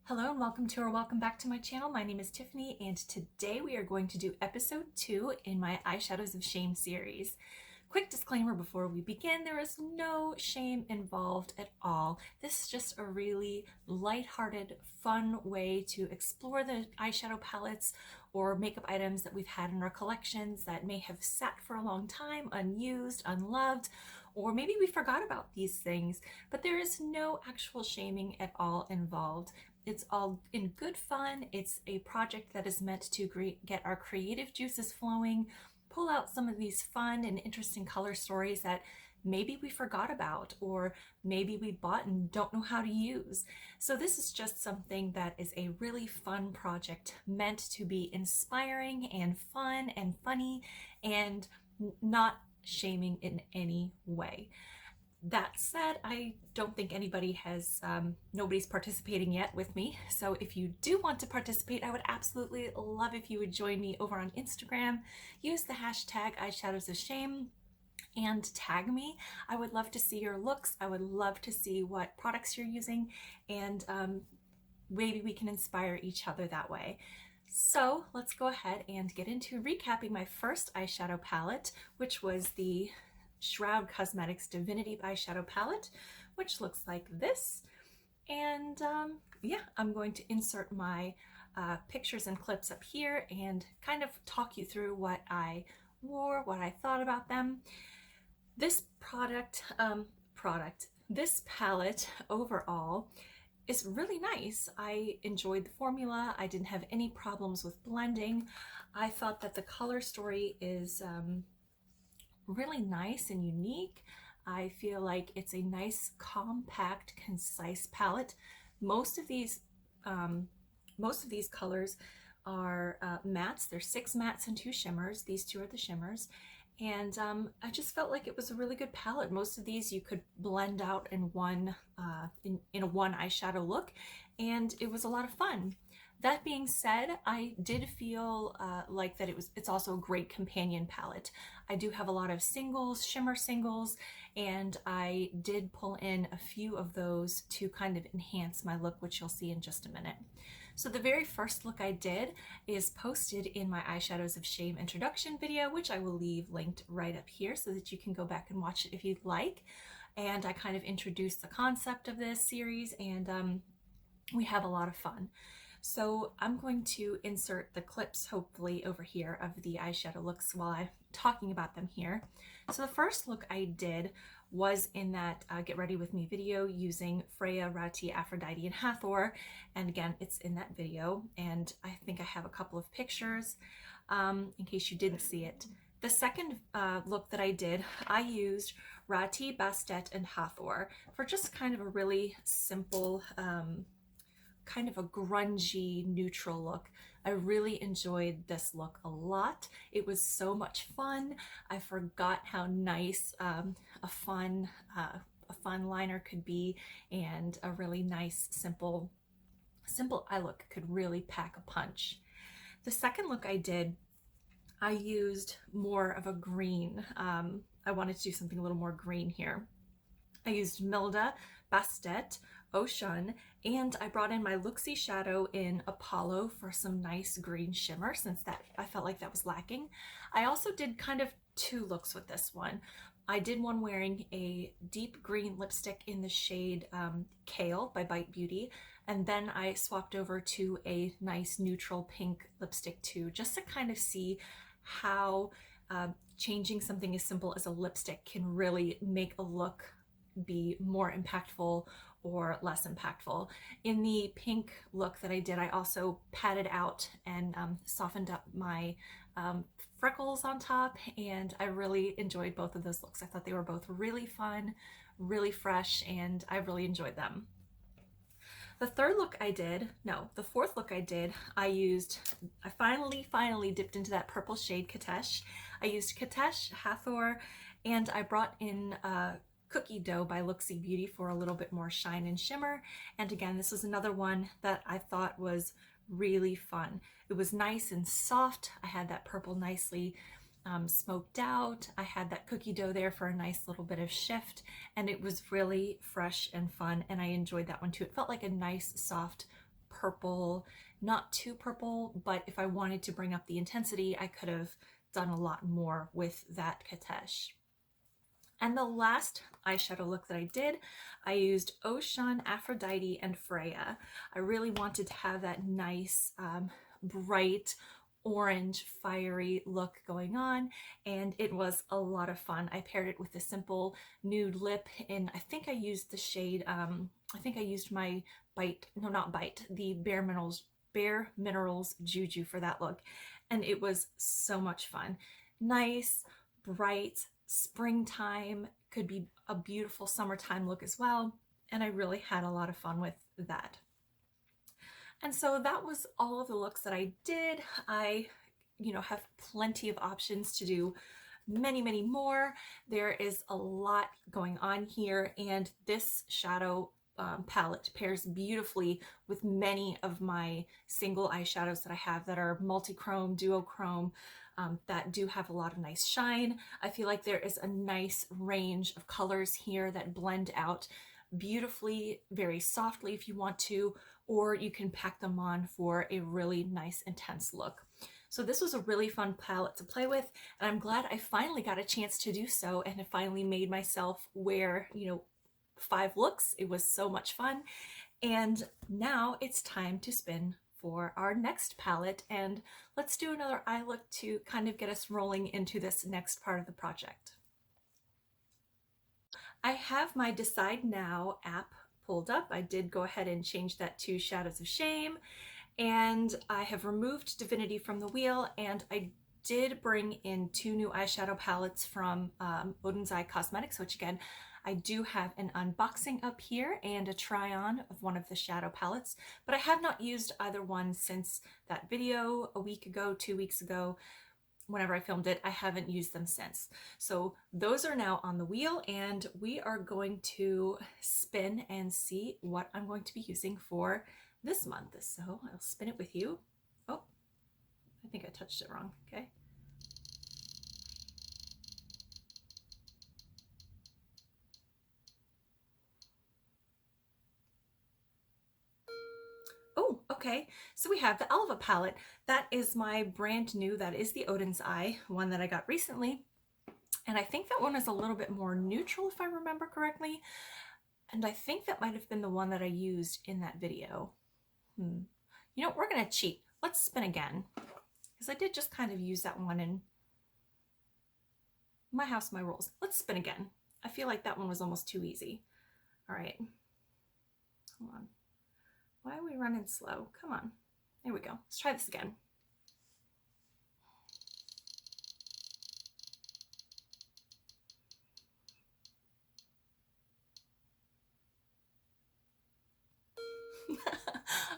Hello and welcome back to my channel. My name is Tiffany and today we are going to do episode 2 in my Eyeshadows of Shame series. Quick disclaimer before we begin, there is no shame involved at all. This is just a really lighthearted, fun way to explore the eyeshadow palettes or makeup items that we've had in our collections that may have sat for a long time, unused, unloved, or maybe we forgot about these things, but there is no actual shaming at all involved. It's all in good fun. It's a project that is meant to get our creative juices flowing, pull out some of these fun and interesting color stories that maybe we forgot about or maybe we bought and don't know how to use. So this is just something that is a really fun project meant to be inspiring and fun and funny and not shaming in any way. That said, I don't think nobody's participating yet with me. So if you do want to participate, I would absolutely love if you would join me over on Instagram. Use the hashtag Eyeshadows of Shame and tag me. I would love to see your looks. I would love to see what products you're using, and maybe we can inspire each other that way. So let's go ahead and get into recapping my first eyeshadow palette, which was the Shroud Cosmetics Divinity Eyeshadow Palette, which looks like this. And yeah, I'm going to insert my pictures and clips up here and kind of talk you through what I wore, what I thought about them. This this palette overall is really nice. I enjoyed the formula. I didn't have any problems with blending. I thought that the color story is really nice and unique. I feel like it's a nice, compact, concise palette. Most of these colors are mattes. There's 6 mattes and 2 shimmers. These 2 are the shimmers. And I just felt like it was a really good palette. Most of these you could blend out in one in a one eyeshadow look, and it was a lot of fun. That being said, I did feel like that it's also a great companion palette. I do have a lot of singles, shimmer singles, and I did pull in a few of those to kind of enhance my look, which you'll see in just a minute. So the very first look I did is posted in my Eyeshadows of Shame introduction video, which I will leave linked right up here so that you can go back and watch it if you'd like. And I kind of introduced the concept of this series, and we have a lot of fun. So I'm going to insert the clips, hopefully, over here of the eyeshadow looks while I'm talking about them here. So the first look I did was in that Get Ready With Me video using Freya, Rati, Aphrodite, and Hathor. And again, it's in that video. And I think I have a couple of pictures in case you didn't see it. The second look that I did, I used Rati, Bastet, and Hathor for just kind of a really simple, kind of a grungy neutral look. I really enjoyed this look a lot. It was so much fun. I forgot how nice a fun liner could be, and a really nice simple eye look could really pack a punch. The second look I did, I used more of a green. I wanted to do something a little more green here. I used Milda, Bastet, Ocean, and I brought in my Luxie shadow in Apollo for some nice green shimmer, since that I felt like that was lacking. I also did kind of 2 looks with this one. I did one wearing a deep green lipstick in the shade Kale by Bite Beauty, and then I swapped over to a nice neutral pink lipstick too, just to kind of see how changing something as simple as a lipstick can really make a look be more impactful or less impactful. In the pink look that I did, I also patted out and softened up my freckles on top, and I really enjoyed both of those looks. I thought they were both really fun, really fresh, and I really enjoyed them. The fourth look I did, I finally dipped into that purple shade Katesh. I used Katesh, Hathor, and I brought in Cookie Dough by Luxie Beauty for a little bit more shine and shimmer. And again, this was another one that I thought was really fun. It was nice and soft. I had that purple nicely smoked out. I had that cookie dough there for a nice little bit of shift, and it was really fresh and fun, and I enjoyed that one too. It felt like a nice, soft, purple, not too purple, but if I wanted to bring up the intensity, I could have done a lot more with that Katesh. And the last eyeshadow look that I did, I used Ocean, Aphrodite, and Freya. I really wanted to have that nice, bright, orange, fiery look going on, and it was a lot of fun. I paired it with a simple nude lip, and I think I used the shade, I think I used my Bite, no, not Bite, the Bare Minerals Juju for that look, and it was so much fun. Nice, bright, springtime, could be a beautiful summertime look as well, and I really had a lot of fun with that. And so that was all of the looks that I did. I, have plenty of options to do many, many more. There is a lot going on here, and this shadow palette pairs beautifully with many of my single eyeshadows that I have that are multi-chrome, duochrome, that do have a lot of nice shine. I feel like there is a nice range of colors here that blend out beautifully, very softly if you want to, or you can pack them on for a really nice intense look. So this was a really fun palette to play with, and I'm glad I finally got a chance to do so, and I finally made myself wear, 5 looks. It was so much fun. And now it's time to spin for our next palette, and let's do another eye look to kind of get us rolling into this next part of the project. I have my Decide Now app pulled up. I did go ahead and change that to Shadows of Shame, and I have removed Divinity from the wheel, and I did bring in 2 new eyeshadow palettes from Odin's Eye Cosmetics, which again, I do have an unboxing up here and a try on of one of the shadow palettes, but I have not used either one since that video a week ago, 2 weeks ago. Whenever I filmed it, I haven't used them since. So those are now on the wheel, and we are going to spin and see what I'm going to be using for this month. So I'll spin it with you. Oh, I think I touched it wrong. Okay. Oh, okay. So we have the Alva palette. That is my brand new, that is the Odin's Eye, one that I got recently. And I think that one is a little bit more neutral if I remember correctly. And I think that might have been the one that I used in that video. We're gonna cheat. Let's spin again. Because I did just kind of use that one in My House, My Rules. Let's spin again. I feel like that one was almost too easy. All right. Hold on. Why are we running slow? Come on. There we go. Let's try this again.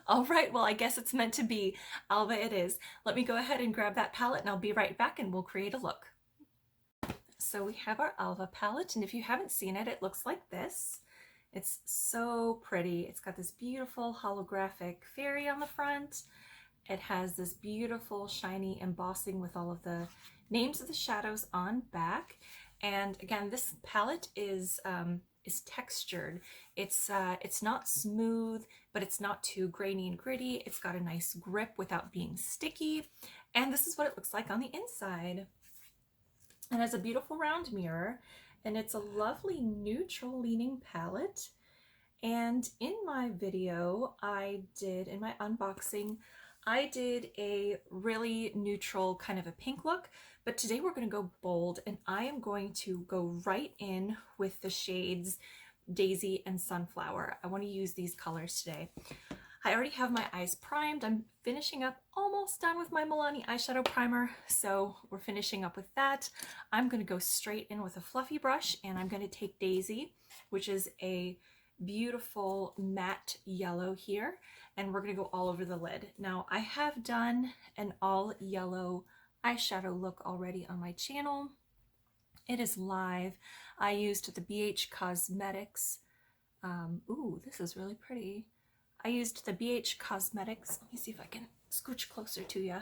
All right, well, I guess it's meant to be. Alva it is. Let me go ahead and grab that palette, and I'll be right back, and we'll create a look. So we have our Alva palette, and if you haven't seen it, it looks like this. It's so pretty. It's got this beautiful holographic fairy on the front. It has this beautiful shiny embossing with all of the names of the shadows on back. And again, this palette is textured. It's not smooth, but it's not too grainy and gritty. It's got a nice grip without being sticky. And this is what it looks like on the inside. It has a beautiful round mirror, and it's a lovely neutral leaning palette. And in my video in my unboxing, I did a really neutral kind of a pink look, but today we're going to go bold, and I am going to go right in with the shades Daisy and Sunflower. I want to use these colors today. I already have my eyes primed. I'm finishing up, almost done with my Milani eyeshadow primer, so we're finishing up with that. I'm going to go straight in with a fluffy brush, and I'm going to take Daisy, which is a beautiful matte yellow here, and we're going to go all over the lid. Now, I have done an all yellow eyeshadow look already on my channel. It is live. I used the BH Cosmetics. Ooh, this is really pretty. I used the BH Cosmetics. Let me see if I can scooch closer to you.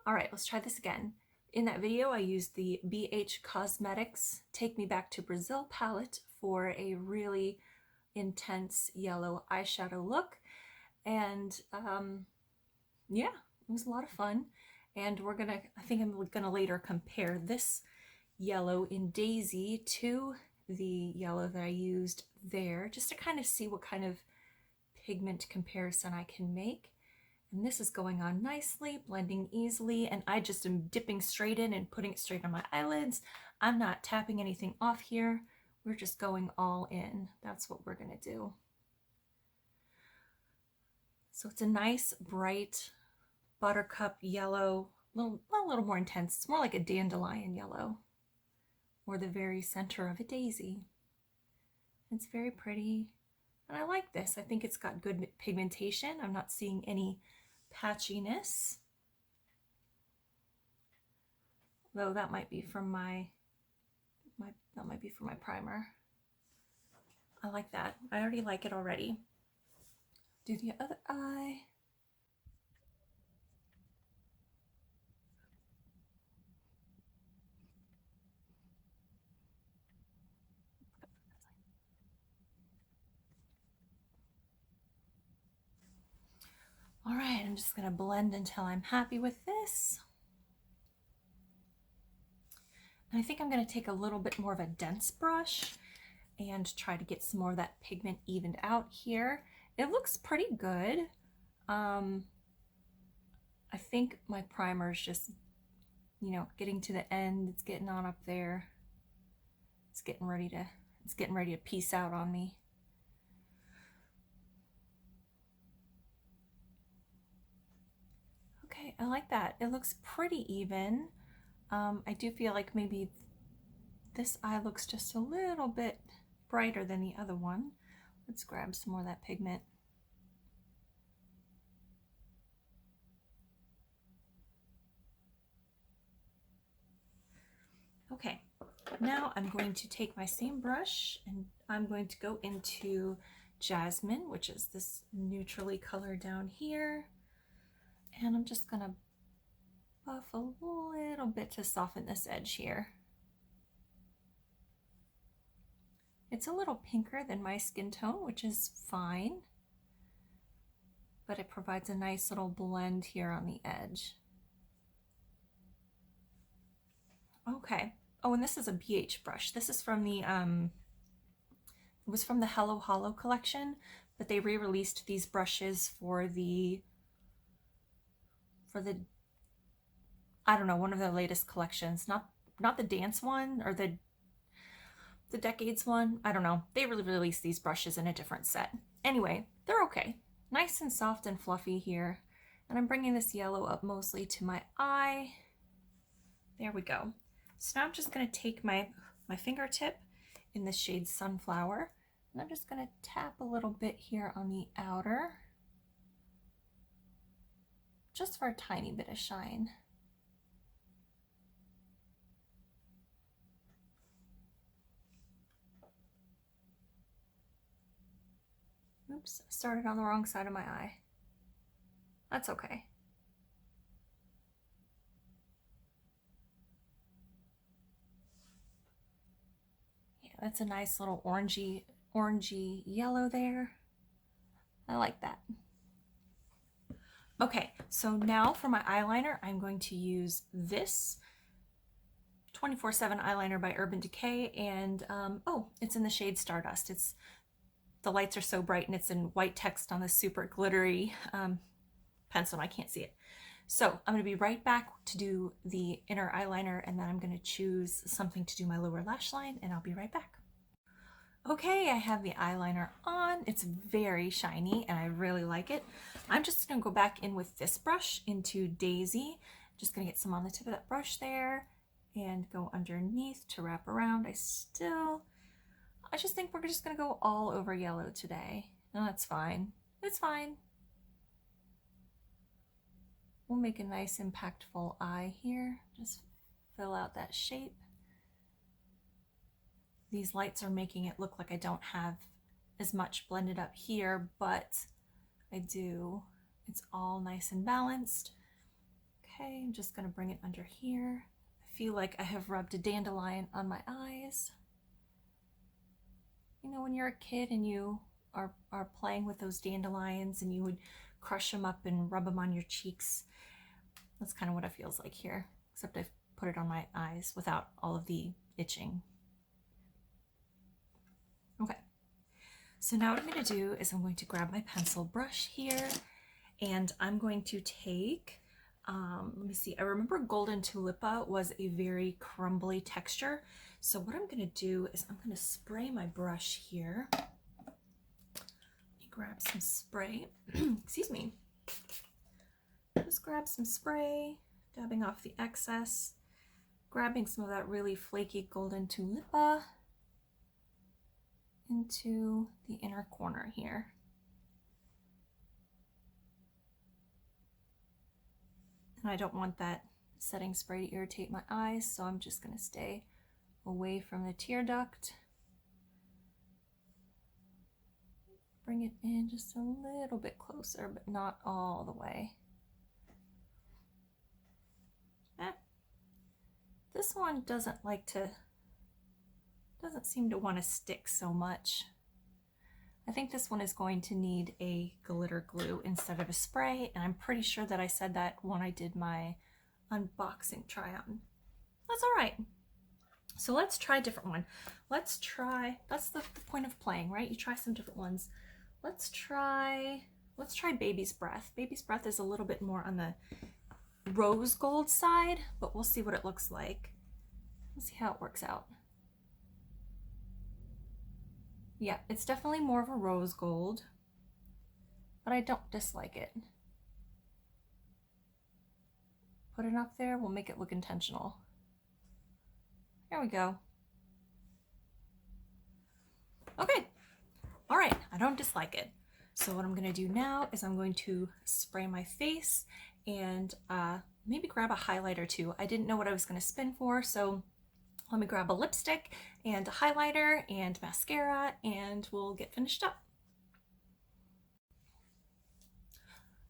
All right, let's try this again. In that video, I used the BH Cosmetics Take Me Back to Brazil palette for a really intense yellow eyeshadow look. And yeah, it was a lot of fun. And I think I'm gonna later compare this yellow in Daisy to the yellow that I used there, just to kind of see what kind of pigment comparison I can make. And this is going on nicely, blending easily, and I just am dipping straight in and putting it straight on my eyelids. I'm not tapping anything off here. We're just going all in. That's what we're gonna do. So it's a nice, bright, buttercup yellow, a little more intense. It's more like a dandelion yellow, or the very center of a daisy. It's very pretty, and I like this. I think it's got good pigmentation. I'm not seeing any patchiness, though that might be from my primer. I like that. I already like it already. Do the other eye. All right, I'm just gonna blend until I'm happy with this. And I think I'm gonna take a little bit more of a dense brush and try to get some more of that pigment evened out here. It looks pretty good. I think my primer is just, you know, getting to the end. It's getting on up there. It's getting ready to peace out on me. Okay, I like that. It looks pretty even. I do feel like maybe this eye looks just a little bit brighter than the other one. Let's grab some more of that pigment. Okay, now I'm going to take my same brush and I'm going to go into Jasmine, which is this neutrally color down here. And I'm just gonna buff a little bit to soften this edge here. It's a little pinker than my skin tone, which is fine, but it provides a nice little blend here on the edge. Okay. Oh, and this is a BH brush. This is from the, it was from the Hello Hollow collection, but they re-released these brushes for the, I don't know, one of the latest collections. Not the dance one or the decades one. I don't know. They really released these brushes in a different set. Anyway, they're okay. Nice and soft and fluffy here. And I'm bringing this yellow up mostly to my eye. There we go. So now I'm just going to take my fingertip in the shade Sunflower, and I'm just going to tap a little bit here on the outer, just for a tiny bit of shine. Oops, I started on the wrong side of my eye. That's okay. Yeah, that's a nice little orangey yellow there. I like that. Okay, so now for my eyeliner, I'm going to use this 24/7 eyeliner by Urban Decay, and oh, it's in the shade Stardust. The lights are so bright and it's in white text on this super glittery pencil and I can't see it. So I'm going to be right back to do the inner eyeliner, and then I'm going to choose something to do my lower lash line, and I'll be right back. Okay, I have the eyeliner on. It's very shiny and I really like it. I'm just going to go back in with this brush into Daisy. Just going to get some on the tip of that brush there and go underneath to wrap around. I just think we're just going to go all over yellow today. No, that's fine. It's fine. We'll make a nice impactful eye here. Just fill out that shape. These lights are making it look like I don't have as much blended up here, but I do. It's all nice and balanced. Okay, I'm just gonna bring it under here. I feel like I have rubbed a dandelion on my eyes. You know, when you're a kid and you are playing with those dandelions and you would crush them up and rub them on your cheeks. That's kind of what it feels like here, except I've put it on my eyes without all of the itching. Okay, so now what I'm going to do is I'm going to grab my pencil brush here and I'm going to take, let me see, I remember Golden Tulipa was a very crumbly texture. So what I'm going to do is I'm going to spray my brush here. Let me grab some spray. Excuse me. Just grab some spray, dabbing off the excess, grabbing some of that really flaky Golden Tulipa into the inner corner here. And I don't want that setting spray to irritate my eyes, so I'm just going to stay away from the tear duct. Bring it in just a little bit closer, but not all the way. This one doesn't seem to want to stick so much. I think this one is going to need a glitter glue instead of a spray, and I'm pretty sure that I said that when I did my unboxing try on. That's all right. So let's try a different one. Let's try, that's the point of playing, right? You try some different ones. Let's try Baby's Breath. Baby's Breath is a little bit more on the rose gold side, but we'll see what it looks like. Let's see how it works out. Yeah, it's definitely more of a rose gold, but I don't dislike it. Put it up there, we'll make it look intentional. There we go. Okay, all right, I don't dislike it. So what I'm gonna do now is I'm going to spray my face and maybe grab a highlighter too. I didn't know what I was gonna spin for, so let me grab a lipstick and a highlighter and mascara and we'll get finished up.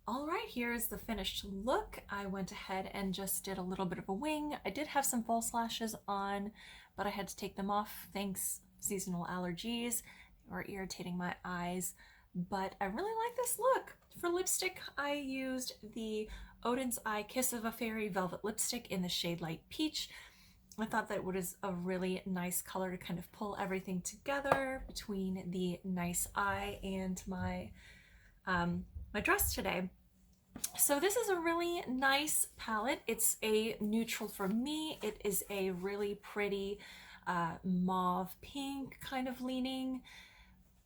All right, here's the finished look. I went ahead and just did a little bit of a wing. I did have some false lashes on, but I had to take them off thanks seasonal allergies. They were irritating my eyes, but I really like this look. For lipstick, I used the Odin's Eye Kiss of a Fairy Velvet Lipstick in the shade Light Peach. I thought that was a really nice color to kind of pull everything together between the nice eye and my my dress today. So this is a really nice palette. It's a neutral for me. It is a really pretty mauve pink kind of leaning,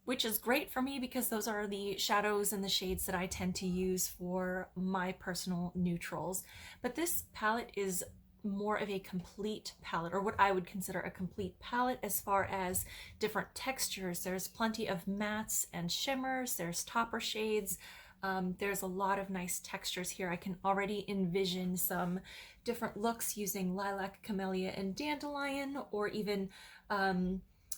which is great for me because those are the shadows and the shades that I tend to use for my personal neutrals. But this palette is more of a complete palette, or what I would consider a complete palette as far as different textures. There's plenty of mattes and shimmers, there's topper shades, there's a lot of nice textures here. I can already envision some different looks using lilac, camellia, and dandelion, or even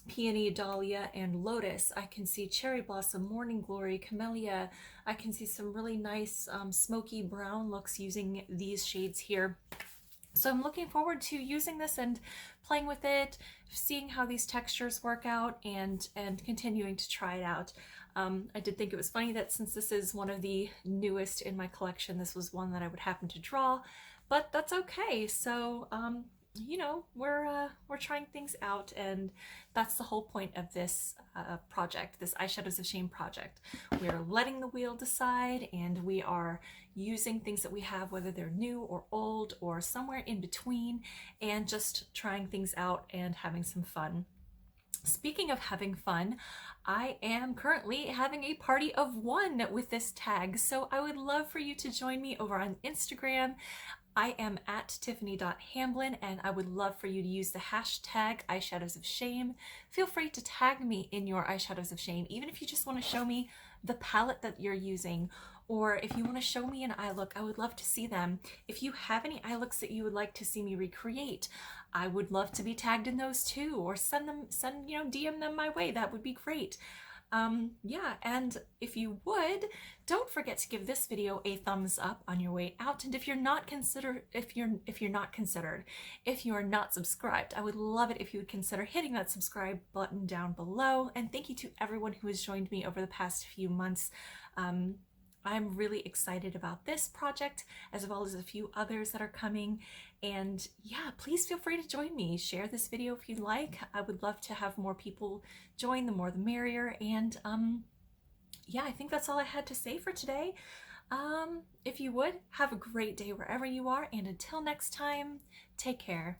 peony, dahlia, and lotus. I can see cherry blossom, morning glory, camellia. I can see some really nice smoky brown looks using these shades here. So I'm looking forward to using this and playing with it, seeing how these textures work out, and continuing to try it out. I did think it was funny that since this is one of the newest in my collection, this was one that I would happen to draw, but that's okay. So you know, we're trying things out, and that's the whole point of this project, this Eyeshadows of Shame project. We're letting the wheel decide, and we are using things that we have, whether they're new or old or somewhere in between, and just trying things out and having some fun. Speaking of having fun, I am currently having a party of one with this tag, so I would love for you to join me over on Instagram. I am at tiffany.hamblin, and I would love for you to use the hashtag Eyeshadows of Shame. Feel free to tag me in your Eyeshadows of Shame, even if you just want to show me the palette that you're using, or if you want to show me an eye look, I would love to see them. If you have any eye looks that you would like to see me recreate, I would love to be tagged in those too, or send DM them my way. That would be great. Yeah, and if you would, don't forget to give this video a thumbs up on your way out. And if you're not subscribed, I would love it if you would consider hitting that subscribe button down below. And thank you to everyone who has joined me over the past few months. I'm really excited about this project as well as a few others that are coming. And yeah, please feel free to join me. Share this video if you'd like. I would love to have more people join, the more the merrier. And yeah, I think that's all I had to say for today. If you would, have a great day wherever you are. And until next time, take care.